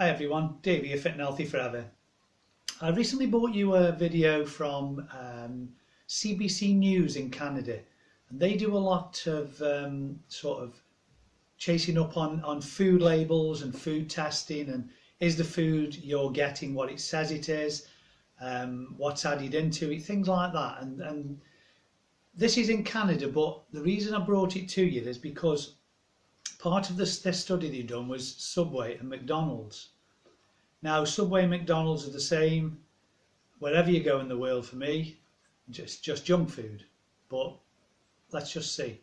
Hi everyone, Dave here, Fit and Healthy Forever. I recently brought you a video from CBC News in Canada, and they do a lot of sort of chasing up on food labels and food testing, and is the food you're getting what it says it is, what's added into it, things like that. And this is in Canada, but the reason I brought it to you is because part of this study they've done was Subway and McDonald's. Now, Subway and McDonald's are the same wherever you go in the world for me, just junk food. But let's just see.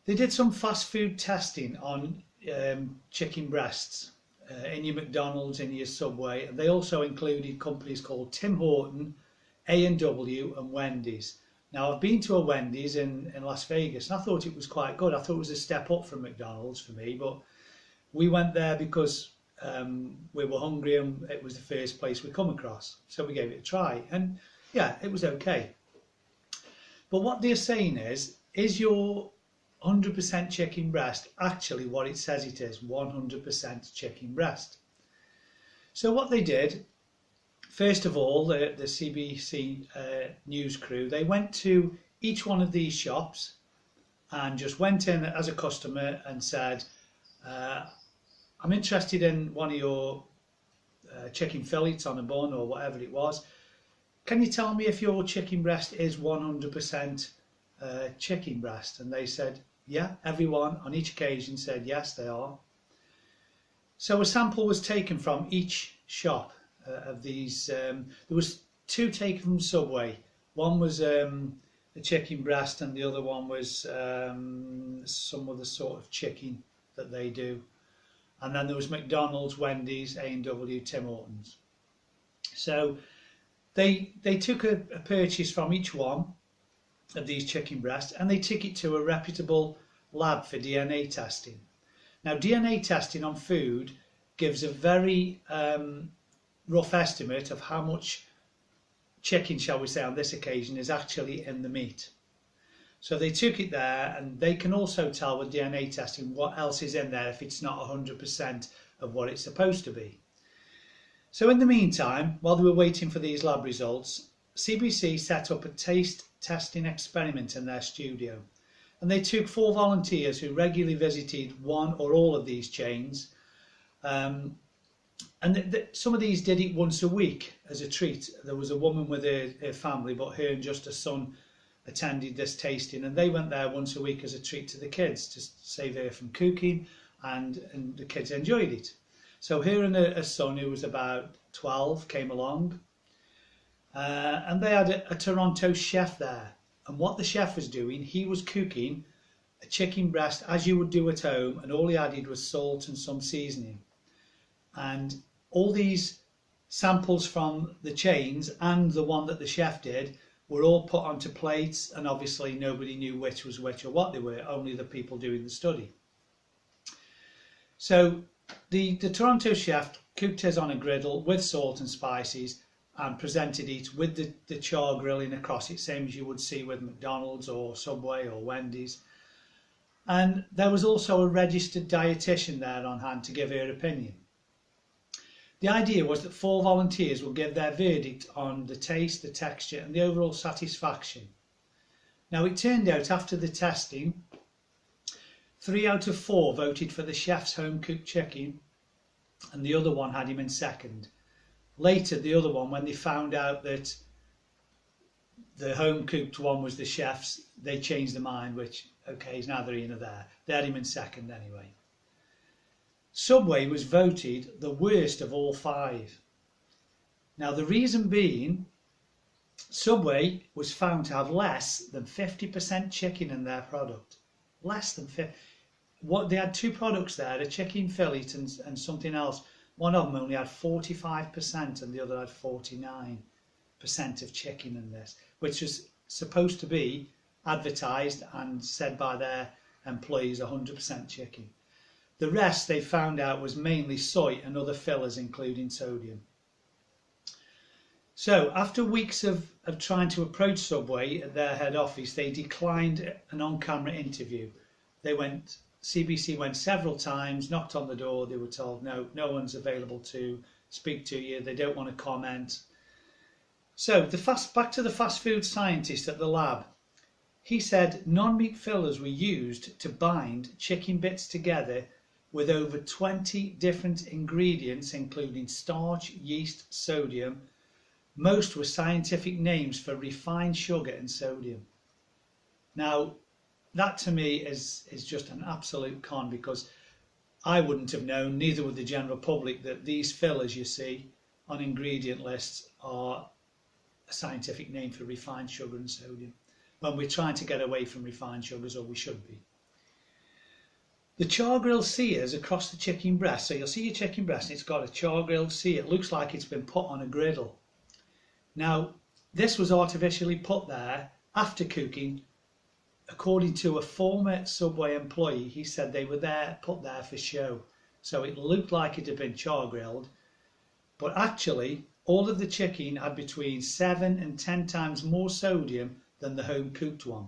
They did some fast food testing on chicken breasts in your McDonald's, in your Subway, and they also included companies called Tim Horton, A&W and Wendy's. Now, I've been to a Wendy's in Las Vegas, and I thought it was quite good. I thought it was a step up from McDonald's for me, but we went there because we were hungry and it was the first place we come across. So we gave it a try, and yeah, it was okay. But what they're saying is your 100% chicken breast actually what it says it is, 100% chicken breast? So what they did, first of all, the CBC News crew, they went to each one of these shops and just went in as a customer and said, I'm interested in one of your chicken fillets on a bun or whatever it was. Can you tell me if your chicken breast is 100% chicken breast? And they said, yeah, everyone on each occasion said yes, they are. So a sample was taken from each shop of these. There was two taken from Subway. One was a chicken breast and the other one was some other sort of chicken that they do. And then there was McDonald's, Wendy's, A&W, Tim Hortons. So they took a purchase from each one of these chicken breasts and they took it to a reputable lab for DNA testing. Now, DNA testing on food gives a very rough estimate of how much chicken, shall we say, on this occasion is actually in the meat. So they took it there, and they can also tell with DNA testing what else is in there if it's not 100% of what it's supposed to be. So in the meantime, while they were waiting for these lab results, CBC set up a taste testing experiment in their studio. And they took 4 volunteers who regularly visited one or all of these chains. And some of these did it once a week as a treat. There was a woman with her family, but her and just her son attended this tasting, and they went there once a week as a treat to the kids to save her from cooking, and the kids enjoyed it. So her and her son, who was about 12, came along, and they had a Toronto chef there. And what the chef was doing, he was cooking a chicken breast as you would do at home, and all he added was salt and some seasoning. And all these samples from the chains and the one that the chef did were all put onto plates, and obviously nobody knew which was which or what they were, only the people doing the study. So the Toronto chef cooked his on a griddle with salt and spices and presented it with the char grilling across it, same as you would see with McDonald's or Subway or Wendy's. And there was also a registered dietitian there on hand to give her opinion. The idea was that 4 volunteers will give their verdict on the taste, the texture and the overall satisfaction. Now, it turned out after the testing, 3 out of 4 voted for the chef's home-cooked chicken, and the other one had him in second. Later, the other one, when they found out that the home-cooked one was the chef's, they changed their mind, which, okay, he's neither here nor there. They had him in second anyway. Subway was voted the worst of all 5. Now, the reason being, Subway was found to have less than 50% chicken in their product. Less than 50. They had 2 products there, a chicken fillet and something else. One of them only had 45% and the other had 49% of chicken in this, which was supposed to be advertised and said by their employees 100% chicken. The rest they found out was mainly soy and other fillers, including sodium. So after weeks of trying to approach Subway at their head office, they declined an on-camera interview. They went CBC went several times, knocked on the door. They were told, no, no one's available to speak to you. They don't want to comment. So back to the fast food scientist at the lab. He said non-meat fillers were used to bind chicken bits together with over 20 different ingredients, including starch, yeast, sodium. Most were scientific names for refined sugar and sodium. Now, that to me is just an absolute con, because I wouldn't have known, neither would the general public, that these fillers you see on ingredient lists are a scientific name for refined sugar and sodium, when we're trying to get away from refined sugars, or we should be. The char grilled sears across the chicken breast, so you'll see your chicken breast and it's got a char grilled sear. It looks like it's been put on a griddle. Now, this was artificially put there after cooking. According to a former Subway employee, he said they were put there for show. So it looked like it had been char grilled, but actually all of the chicken had between 7 and 10 times more sodium than the home cooked one.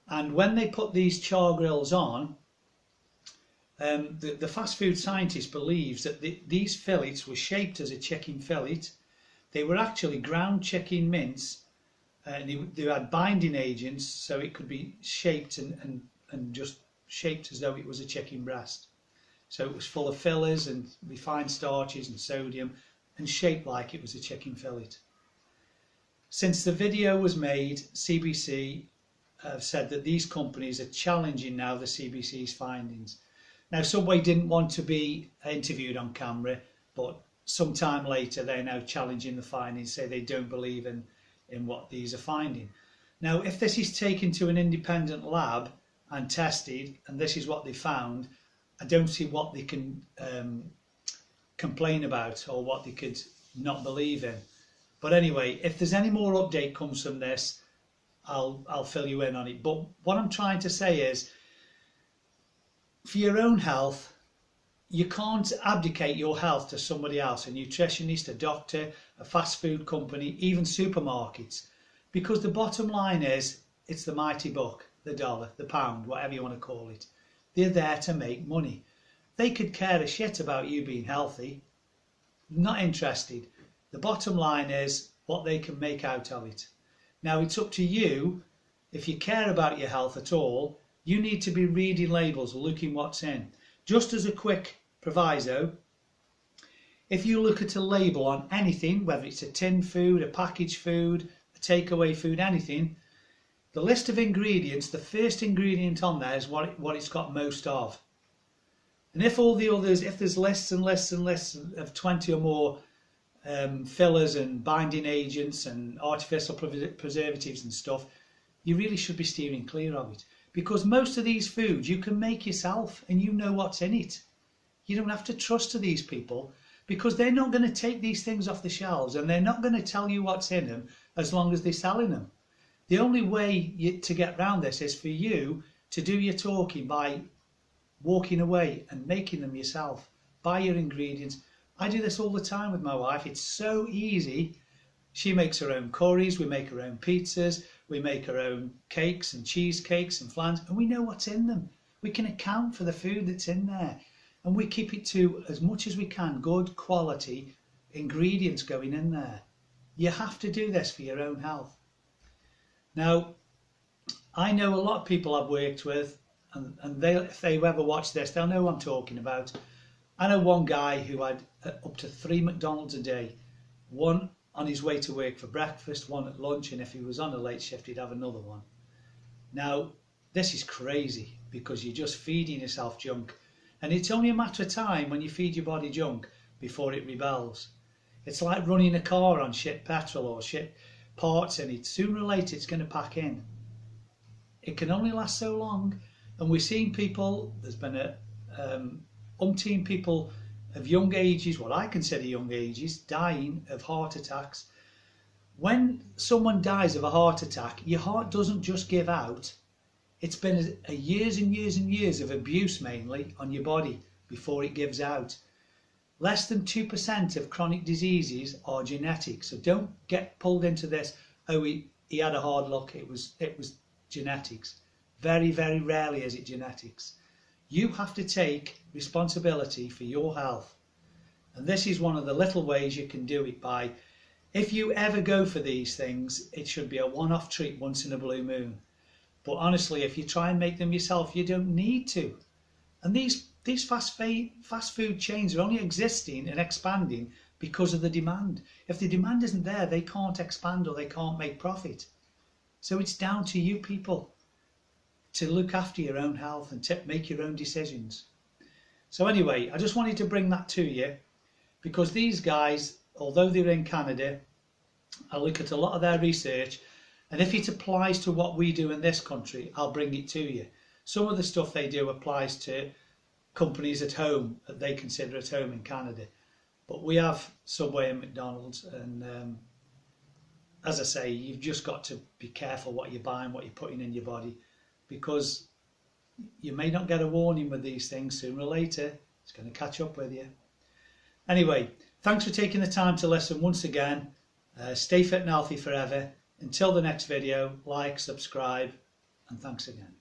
And when they put these char grills on, the fast food scientist believes that these fillets were shaped as a chicken fillet. They were actually ground chicken mince, and they had binding agents, so it could be shaped and just shaped as though it was a chicken breast. So it was full of fillers and refined starches and sodium, and shaped like it was a chicken fillet. Since the video was made, CBC have said that these companies are challenging now the CBC's findings. Now, Subway didn't want to be interviewed on camera, but sometime later they're now challenging the findings, say they don't believe in what these are finding. Now, if this is taken to an independent lab and tested, and this is what they found, I don't see what they can complain about or what they could not believe in. But anyway, if there's any more update comes from this, I'll fill you in on it. But what I'm trying to say is, for your own health, you can't abdicate your health to somebody else, a nutritionist, a doctor, a fast food company, even supermarkets, because the bottom line is, it's the mighty buck, the dollar, the pound, whatever you want to call it. They're there to make money. They could care a shit about you being healthy. Not interested. The bottom line is what they can make out of it. Now, it's up to you. If you care about your health at all, you need to be reading labels, looking what's in. Just as a quick proviso, if you look at a label on anything, whether it's a tin food, a packaged food, a takeaway food, anything, the list of ingredients, the first ingredient on there is what it's got most of. And if all the others, if there's lists and lists and lists of 20 or more fillers and binding agents and artificial preservatives and stuff, you really should be steering clear of it. Because most of these foods you can make yourself and you know what's in it. You don't have to trust to these people, because they're not going to take these things off the shelves and they're not going to tell you what's in them as long as they're selling them. The only way to get around this is for you to do your talking by walking away and making them yourself. Buy your ingredients. I do this all the time with my wife. It's so easy. She makes her own curries, we make our own pizzas, we make our own cakes and cheesecakes and flans, and we know what's in them. We can account for the food that's in there, and we keep it to, as much as we can, good quality ingredients going in there. You have to do this for your own health. Now, I know a lot of people I've worked with, and if they ever watch this, they'll know what I'm talking about. I know one guy who had up to 3 McDonald's a day, one on his way to work for breakfast, one at lunch, and if he was on a late shift he'd have another one. Now, this is crazy, because you're just feeding yourself junk, and it's only a matter of time when you feed your body junk before it rebels. It's like running a car on shit petrol or shit parts in it. Sooner or later it's going to pack in. It can only last so long, and we're seeing people, there's been umpteen people of young ages, what I consider young ages, dying of heart attacks. When someone dies of a heart attack, your heart doesn't just give out. It's been a years and years and years of abuse, mainly on your body, before it gives out. Less than 2% of chronic diseases are genetic, so don't get pulled into this, oh, he had a hard luck, it was genetics. Very, very rarely is it genetics. You have to take responsibility for your health. And this is one of the little ways you can do it by, if you ever go for these things, it should be a one-off treat once in a blue moon. But honestly, if you try and make them yourself, you don't need to. And these fast food chains are only existing and expanding because of the demand. If the demand isn't there, they can't expand or they can't make profit. So it's down to you people to look after your own health and to make your own decisions. So anyway, I just wanted to bring that to you because these guys, although they're in Canada, I look at a lot of their research, and if it applies to what we do in this country, I'll bring it to you. Some of the stuff they do applies to companies at home that they consider at home in Canada. But we have Subway and McDonald's, and as I say, you've just got to be careful what you're buying, what you're putting in your body, because you may not get a warning with these things. Sooner or later, it's going to catch up with you. Anyway, thanks for taking the time to listen once again. Stay fit and healthy forever. Until the next video, like, subscribe, and thanks again.